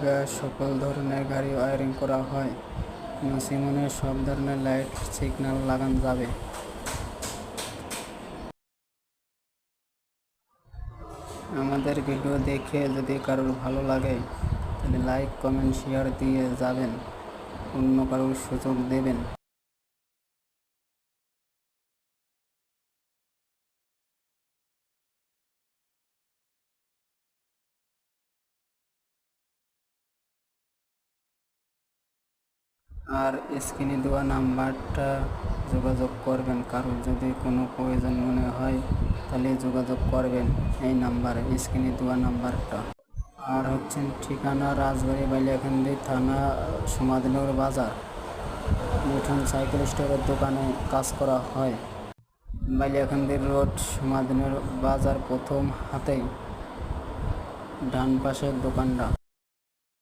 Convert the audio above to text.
জায়গা সকল ধরনের গাড়ি ওয়ারিং করা হয়। নসিমনে সব ধরনের লাইট সিগন্যাল লাগানো যাবে। আমাদের ভিডিও দেখে যদি কারোর ভালো লাগে তাহলে লাইক কমেন্ট শেয়ার দিয়ে যাবেন, অন্য কারোর সুযোগ দেবেন। আর স্ক্রিনে দেওয়া নাম্বারটা যোগাযোগ করবেন, কারোর যদি কোনো প্রয়োজন মনে হয় তাহলে যোগাযোগ করবেন এই নাম্বারে, স্ক্রিনে দেওয়া নাম্বারটা। আর হচ্ছেন ঠিকানা রাজবাড়ী বাইলিয়াকান্দি থানা সমাধিনগর বাজার, মিঠুন সাইকেল স্টোরের দোকানে কাজ করা হয়। বাইলিয়াকান্দির রোড সমাধিনগর বাজার প্রথম হাতেই ডান পাশের দোকানটা।